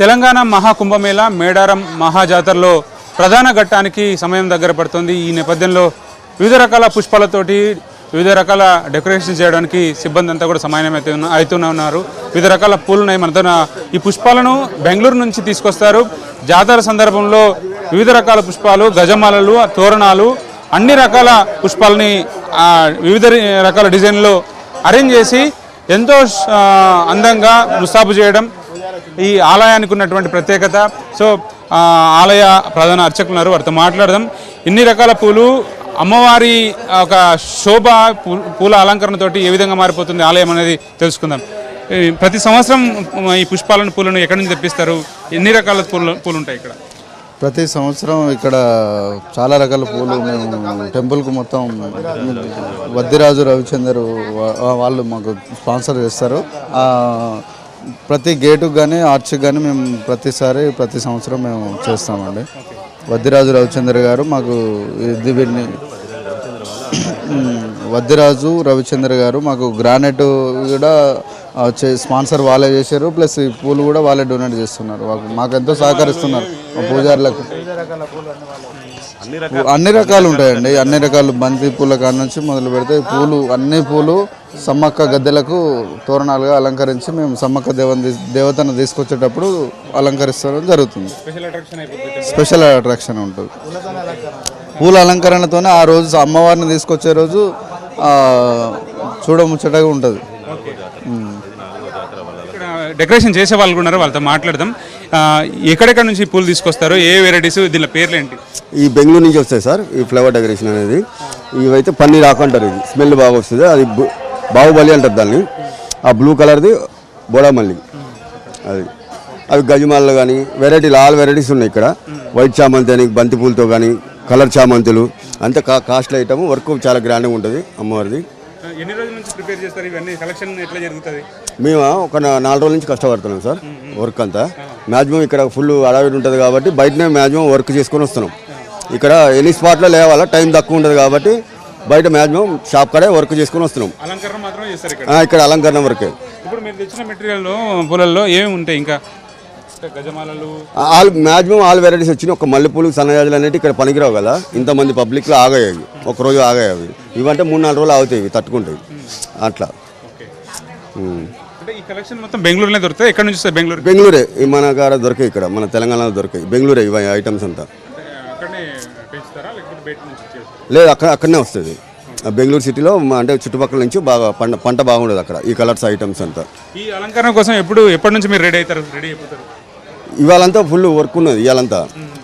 తెలంగాణ మహాకుంభమేళా మేడారం మహాజాతరలో ప్రధాన ఘట్టానికి సమయం దగ్గర పడుతుంది. ఈ నేపథ్యంలో వివిధ రకాల పుష్పాలతోటి వివిధ రకాల డెకరేషన్ చేయడానికి సిబ్బంది అంతా కూడా సమానం అవుతూనే ఉన్నారు. వివిధ రకాల పూలున్నాయి. మనతో ఈ పుష్పాలను బెంగళూరు నుంచి తీసుకొస్తారు. జాతర సందర్భంలో వివిధ రకాల పుష్పాలు, గజమాలలు, తోరణాలు, అన్ని రకాల పుష్పాలని వివిధ రకాల డిజైన్లో అరేంజ్ చేసి ఎంతో అందంగా ముస్తాబు చేయడం ఈ ఆలయానికి ఉన్నటువంటి ప్రత్యేకత. సో ఆలయ ప్రధాన అర్చకులు ఉన్నారు, వారితో మాట్లాడదాం. ఇన్ని రకాల పూలు, అమ్మవారి ఒక శోభ, పూల అలంకరణతోటి ఏ విధంగా మారిపోతుంది ఆలయం అనేది తెలుసుకుందాం. ప్రతి సంవత్సరం ఈ పూలను ఎక్కడి నుంచి తెప్పిస్తారు? ఎన్ని రకాల పూలు ఉంటాయి ఇక్కడ? ప్రతి సంవత్సరం ఇక్కడ చాలా రకాల పూలు మేము టెంపుల్కు మొత్తం వద్దిరాజు రవిచందర్ వాళ్ళు మాకు స్పాన్సర్ చేస్తారు. ప్రతి గేటుకు కానీ ఆర్చ్కి కానీ మేము ప్రతి సంవత్సరం మేము చేస్తామండి. వద్దిరాజు రవిచందర్ గారు మాకు వద్దిరాజు రవిచంద్ర గారు మాకు గ్రానైట్ కూడా స్పాన్సర్ వాళ్ళే చేశారు. ప్లస్ ఈ పూలు కూడా వాళ్ళే డొనేట్ చేస్తున్నారు. మాకు ఎంతో సహకరిస్తున్నారు. పూజారులకు అన్ని రకాలు ఉంటాయండి. అన్ని రకాలు బంతి పూల కాడ నుంచి మొదలు పెడితే అన్ని పూలు సమ్మక్క గద్దెలకు తోరణాలుగా అలంకరించి మేము సమ్మక్క దేవతను తీసుకొచ్చేటప్పుడు అలంకరిస్తడం జరుగుతుంది. స్పెషల్ అట్రాక్షన్ ఉంటుంది. పూల అలంకరణతోనే ఆ రోజు అమ్మవారిని తీసుకొచ్చే రోజు చూడముచ్చటగా ఉంటుంది. డెకరేషన్ చేసే వాళ్ళు ఉన్నారు, వాళ్ళతో మాట్లాడదాం. ఎక్కడెక్కడ నుంచి పూలు తీసుకొస్తారు? ఏ వెరైటీస్? దీని పేర్లు ఏంటి? ఈ బెంగళూరు నుంచి వస్తాయి సార్ ఈ ఫ్లవర్ డెకరేషన్ అనేది. ఇవైతే పన్నీర్ ఆకు అంటారు. ఇది స్మెల్ బాగా వస్తుంది. అది బాహుబలి అంటారు దాన్ని. ఆ బ్లూ కలర్ది బోడామల్లి అది. అవి గజమాలలో కానీ ఆల్ వెరైటీస్ ఉన్నాయి ఇక్కడ. వైట్ చామంతి అని, బంతి పూలతో కానీ, కలర్ చామంతులు, అంతే కాస్ట్లీ ఐటమ్. వర్క్ చాలా గ్రాండ్గా ఉంటుంది అమ్మవారిది. ఎన్ని రోజుల నుంచి ప్రిపేర్ చేస్తారు ఇవన్నీ? కలెక్షన్ ఎట్లా జరుగుతుంది? మేము ఒక 4 రోజుల నుంచి కష్టపడుతున్నాం సార్. వర్క్ అంతా మ్యాక్సిమం ఇక్కడ ఫుల్ అడవిడి ఉంటుంది కాబట్టి బయటనే మ్యాక్సిమం వర్క్ చేసుకొని వస్తున్నాం. ఇక్కడ ఎనీ స్పాట్లో లేవాలా, టైం తక్కువ ఉంటుంది కాబట్టి బయట మ్యాక్సిమం షాప్ కడే వర్క్ చేసుకొని వస్తున్నాం. అలంకరణ మాత్రం చేస్తారు ఇక్కడ అలంకరణ వర్కే. ఇప్పుడు మీరు తెచ్చిన మెటీరియల్ పూలల్లో ఏమి ఉంటాయి? ఇంకా గజమాలలు మ్యాక్సిమం ఆల్ వెరైటీస్ వచ్చినాయి. ఒక మల్లెపూలు, సన్నజాజులు అనేవి ఇక్కడ పనికిరావు కదా. ఇంతమంది పబ్లిక్లో ఆగాయి. ఒకరోజు ఆగాయి అవి. ఇవంటే 3-4 రోజులు ఆగుతాయి, ఇవి తట్టుకుంటాయి అట్లా. ఈ కలెక్షన్ మొత్తం బెంగళూరులో దొరుకుతాయి. ఎక్కడ నుంచి వస్తాయి? బెంగళూరే. మన కాడ దొరికాయి, ఇక్కడ మన తెలంగాణలో దొరికాయి. బెంగళూరే ఇవి ఐటమ్స్ అంతా. లేదు, అక్కడనే వస్తుంది. బెంగళూరు సిటీలో అంటే చుట్టుపక్కల నుంచి బాగా పంట బాగుండదు అక్కడ ఈ కలర్స్ ఐటమ్స్ అంతా. ఈ అలంకరణ కోసం ఎప్పటి నుంచి మీరు రెడీ అయిపోతారు? ఇవాళంతా ఫుల్ వర్క్ ఉన్నది. ఇవాళంతా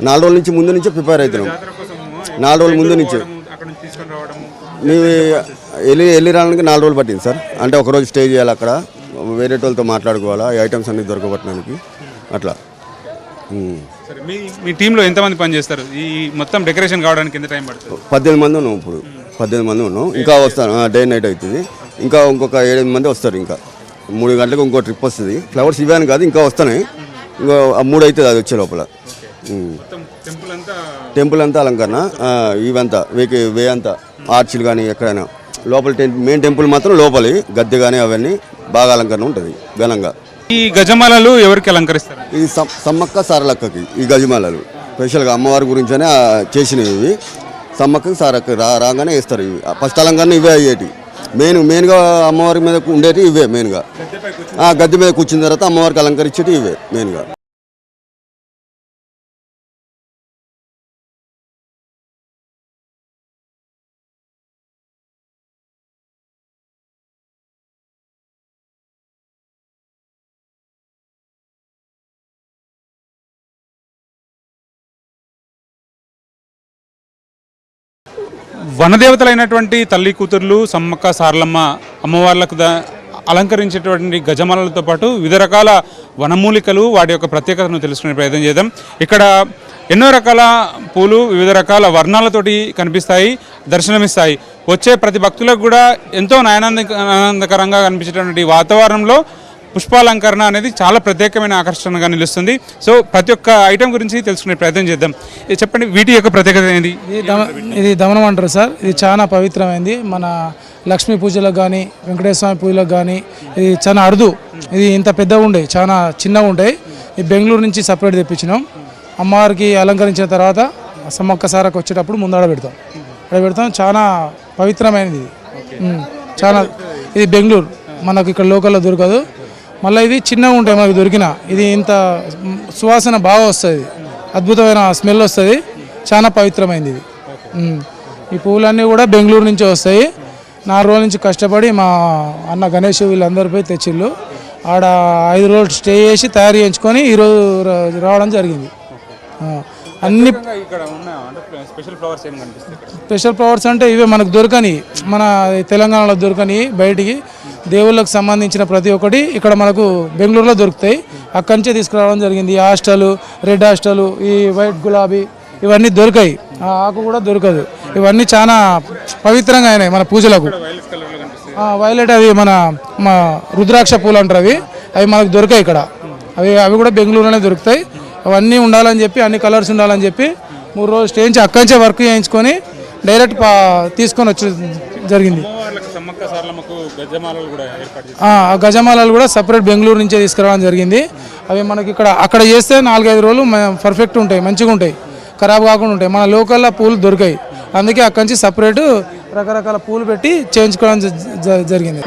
4 రోజుల నుంచి ముందు నుంచి ప్రిపేర్ అవుతున్నాం. 4 రోజుల ముందు నుంచి మేము వెళ్ళి రావడానికి 4 రోజులు పట్టింది సార్. అంటే ఒకరోజు స్టే చేయాలి అక్కడ, వేరే వాళ్ళతో మాట్లాడుకోవాలా ఈ ఐటమ్స్ అన్ని దొరకబట్టడానికి అట్లా. మీ టీంలో ఎంతమంది పని చేస్తారు? ఈ మొత్తం డెకరేషన్ కావడానికి ఎంత టైం పడుతుంది? 18 మంది ఉన్నాం. ఇప్పుడు 18 మంది ఉన్నాం. ఇంకా వస్తాను, డే నైట్ అవుతుంది. ఇంకొక 7 మంది వస్తారు. ఇంకా 3 గంటలకు ఇంకో ట్రిప్ వస్తుంది. ఫ్లవర్స్ ఇవే కాదు, ఇంకా వస్తున్నాయి. ఇంకో 3 అవుతుంది అది వచ్చే లోపల. టెంపుల్ అంతా అలంకరణ. ఇవంతా వే అంతా ఆర్చిలు కానీ ఎక్కడైనా లోపల మెయిన్ టెంపుల్ మాత్రం లోపలి గద్దె కానీ అవన్నీ బాగా అలంకరణ ఉంటుంది ఘనంగా. ఈ గజమాలలు ఎవరికి అలంకరిస్తారు? ఇది సమ్మక్క సారలక్కకి ఈ గజమాలలు స్పెషల్గా అమ్మవారి గురించనే చేసినవి. ఇవి సమ్మక్కకి సారక్క రాగానే వేస్తారు. ఇవి ఫస్ట్ అలంకరణ ఇవే అయ్యేటి. మెయిన్గా అమ్మవారి మీద ఉండేటి ఇవే మెయిన్గా. గద్దె మీద కూర్చున్న తర్వాత అమ్మవారికి అలంకరించేటి ఇవే మెయిన్గా. వనదేవతలైనటువంటి తల్లి కూతుర్లు సమ్మక్క సారలమ్మ అమ్మవార్లకు అలంకరించేటువంటి గజమాలలతో పాటు వివిధ రకాల వనమూలికలు, వాటి యొక్క ప్రత్యేకతను తెలుసుకునే ప్రయత్నం చేద్దాం. ఇక్కడ ఎన్నో రకాల పూలు వివిధ రకాల వర్ణాలతోటి కనిపిస్తాయి, దర్శనమిస్తాయి. వచ్చే ప్రతి భక్తులకు కూడా ఎంతో ఆనందకరంగా కనిపించేటువంటి వాతావరణంలో పుష్పాలంకరణ అనేది చాలా ప్రత్యేకమైన ఆకర్షణగా నిలుస్తుంది. సో ప్రతి ఒక్క ఐటెం గురించి తెలుసుకునే ప్రయత్నం చేద్దాం. చెప్పండి, వీటి యొక్క ప్రత్యేకత ఏంటి? ఇది దమనం అంటారు సార్. ఇది చాలా పవిత్రమైనది. మన లక్ష్మీ పూజలకు కానీ, వెంకటేశ్వర స్వామి పూజలకు కానీ ఇది చాలా అరుదు. ఇది ఇంత పెద్దగా ఉండే, చాలా చిన్నగా ఉంటాయి. ఈ బెంగళూరు నుంచి సపరేట్ తెప్పించినాం. అమ్మవారికి అలంకరించిన తర్వాత సమ్మక్క సారకు వచ్చేటప్పుడు ముందాడ పెడతాం. అక్కడ పెడతాం. చాలా పవిత్రమైనది ఇది. చాలా ఇది బెంగళూరు మనకు ఇక్కడ లోకల్లో దొరకదు. మళ్ళీ ఇది చిన్నగా ఉంటాయి మనకు దొరికిన. ఇది ఇంత సువాసన బాగా వస్తుంది, అద్భుతమైన స్మెల్ వస్తుంది, చాలా పవిత్రమైనది ఇది. ఈ పువ్వులన్నీ కూడా బెంగళూరు నుంచి వస్తాయి. 4 రోజుల నుంచి కష్టపడి మా అన్న గణేష్ వీళ్ళందరూ పోయి తెచ్చిళ్ళు. ఆడ 5 రోజులు స్టే చేసి తయారు చేయించుకొని ఈరోజు రావడం జరిగింది. అన్ని ఇక్కడ ఉన్న స్పెషల్ ఫ్లవర్స్ ఏం కనిపిస్తాయి? స్పెషల్ ఫ్లవర్స్ అంటే ఇవే మనకు దొరకని, మన తెలంగాణలో దొరకని, బయటికి దేవుళ్ళకు సంబంధించిన ప్రతి ఒక్కటి ఇక్కడ మనకు బెంగళూరులో దొరుకుతాయి. అక్కడి నుంచే తీసుకురావడం జరిగింది. ఈ హాస్టలు, రెడ్ హాస్టలు, ఈ వైట్ గులాబీ ఇవన్నీ దొరికాయి. ఆ ఆకు కూడా దొరకదు. ఇవన్నీ చాలా పవిత్రంగా అయినాయి మన పూజలకు. వైలెట్ అవి మన రుద్రాక్ష పూలు అంటారు. అవి మనకు దొరికాయి ఇక్కడ. అవి కూడా బెంగళూరులోనే దొరుకుతాయి. అవన్నీ ఉండాలని చెప్పి, అన్ని కలర్స్ ఉండాలని చెప్పి 3 రోజులు స్టే చేయించి అక్కడి నుంచే వర్క్ చేయించుకొని డైరెక్ట్ తీసుకొని వచ్చి జరిగింది. ఆ గజమాలలు కూడా సపరేట్ బెంగళూరు నుంచే తీసుకురావడం జరిగింది. అవి మనకి అక్కడ చేస్తే 4-5 రోజులు పర్ఫెక్ట్ ఉంటాయి, మంచిగా ఉంటాయి, ఖరాబ్ కాకుండా ఉంటాయి. మన లోకల్లో పూలు దొరికాయి. అందుకే అక్కడి నుంచి సపరేట్ రకరకాల పూలు పెట్టి చేయించుకోవడం జరిగింది.